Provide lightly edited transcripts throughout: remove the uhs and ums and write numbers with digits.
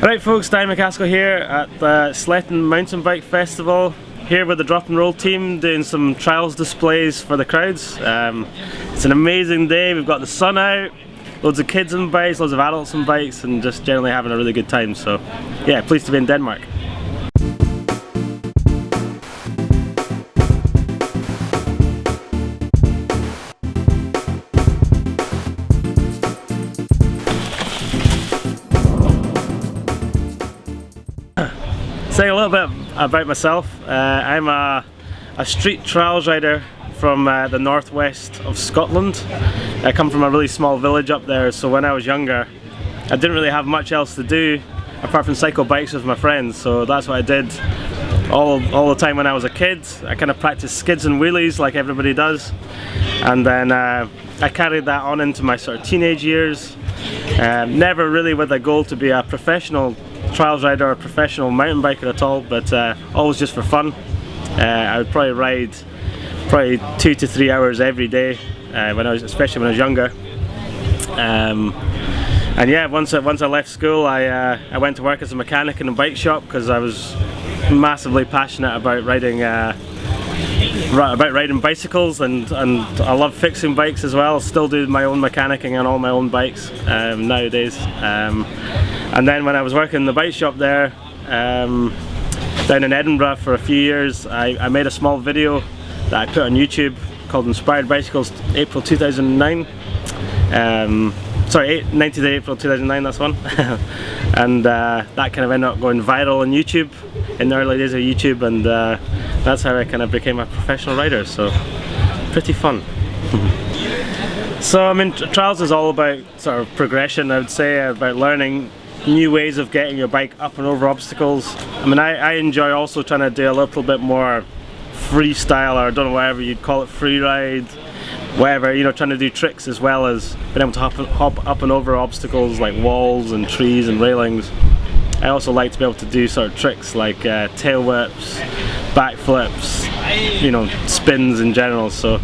Alright folks, Danny MacAskill here at the Sletten Mountain Bike Festival, here with the drop and roll team doing some trials displays for the crowds. It's an amazing day, we've got the sun out, loads of kids on bikes, loads of adults on bikes, and just generally having a really good time. So yeah, pleased to be in Denmark. Saying a little bit about myself, I'm a street trials rider from the northwest of Scotland. I come from a really small village up there, so when I was younger I didn't really have much else to do apart from cycle bikes with my friends, so that's what I did all the time when I was a kid. I kind of practiced skids and wheelies like everybody does, and then I carried that on into my sort of teenage years, never really with a goal to be a professional trials rider or a professional mountain biker at all, but always just for fun. I would probably ride 2 to 3 hours every day, especially when I was younger. And yeah, once I left school, I went to work as a mechanic in a bike shop because I was massively passionate about riding bicycles, and I love fixing bikes as well. Still do my own mechanicking on all my own bikes nowadays. And then when I was working in the bike shop there down in Edinburgh for a few years, I made a small video that I put on YouTube called Inspired Bicycles April 2009. Sorry, 19th April 2009, that's one. And that kind of ended up going viral on YouTube in the early days of YouTube, and that's how I kind of became a professional rider, so pretty fun. So I mean, trials is all about sort of progression, I would say, about learning new ways of getting your bike up and over obstacles. I mean, I enjoy also trying to do a little bit more freestyle, or I don't know, whatever you'd call it, free ride, whatever, you know, trying to do tricks as well as being able to hop up and over obstacles like walls and trees and railings. I also like to be able to do sort of tricks like tail whips, backflips, you know, spins in general. So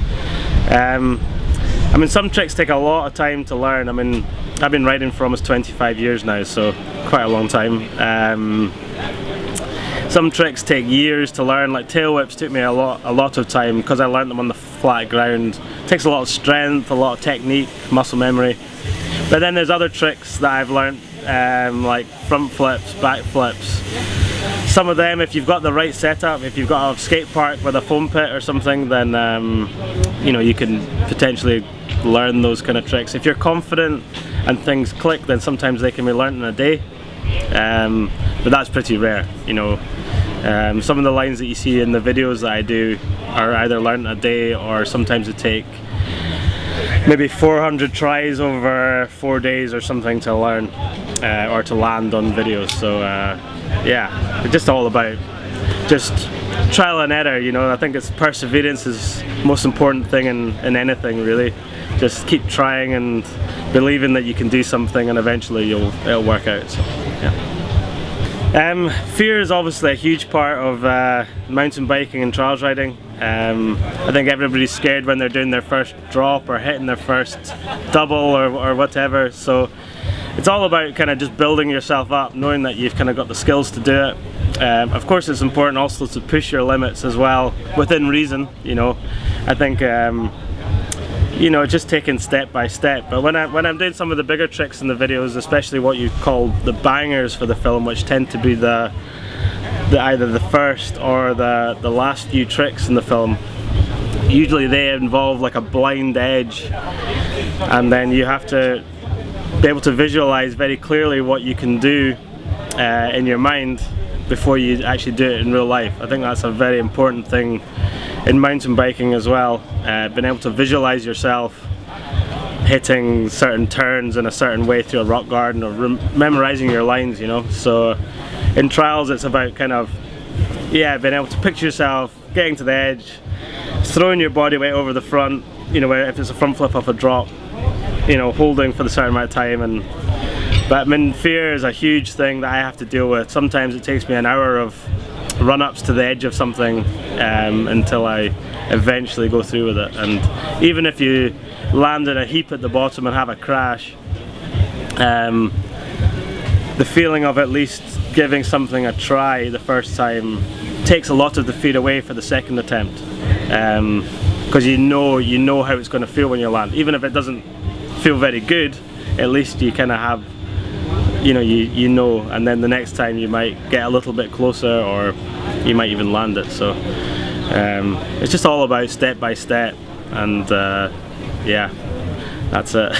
I mean, some tricks take a lot of time to learn. I mean, I've been riding for almost 25 years now, so quite a long time. Some tricks take years to learn, like tail whips took me a lot of time because I learned them on the flat ground. It takes a lot of strength, a lot of technique, muscle memory. But then there's other tricks that I've learned, like front flips, back flips. Some of them, if you've got the right setup, if you've got a skate park with a foam pit or something, then you know, you can potentially learn those kind of tricks. If you're confident and things click, then sometimes they can be learned in a day, but that's pretty rare, you know. Some of the lines that you see in the videos that I do are either learned in a day, or sometimes it take maybe 400 tries over 4 days or something to learn or to land on videos. So yeah, it's just all about just trial and error, you know. I think it's perseverance is the most important thing in anything, really. Just keep trying and believing that you can do something, and eventually it'll work out. So, yeah. Fear is obviously a huge part of mountain biking and trials riding. I think everybody's scared when they're doing their first drop or hitting their first double or whatever. So it's all about kind of just building yourself up, knowing that you've kind of got the skills to do it. Of course, it's important also to push your limits as well, within reason, you know. I think you know, just taking step by step. But when I'm doing some of the bigger tricks in the videos, especially what you call the bangers for the film, which tend to be the either the first or the last few tricks in the film, usually they involve like a blind edge, and then you have to be able to visualize very clearly what you can do in your mind before you actually do it in real life. I think that's a very important thing in mountain biking as well, being able to visualize yourself hitting certain turns in a certain way through a rock garden, or memorizing your lines, you know. So in trials it's about kind of, yeah, being able to picture yourself getting to the edge, throwing your body weight over the front, you know, if it's a front flip off a drop, you know, holding for the certain amount of time. But I mean, fear is a huge thing that I have to deal with. Sometimes it takes me an hour of run-ups to the edge of something until I eventually go through with it. And even if you land in a heap at the bottom and have a crash, the feeling of at least giving something a try the first time takes a lot of the fear away for the second attempt, because you know how it's going to feel when you land. Even if it doesn't feel very good, at least you kind of have, you know, and then the next time you might get a little bit closer, or you might even land it. So it's just all about step by step, and yeah, that's it.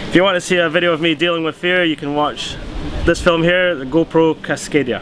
If you want to see a video of me dealing with fear, you can watch this film here, the GoPro Cascadia.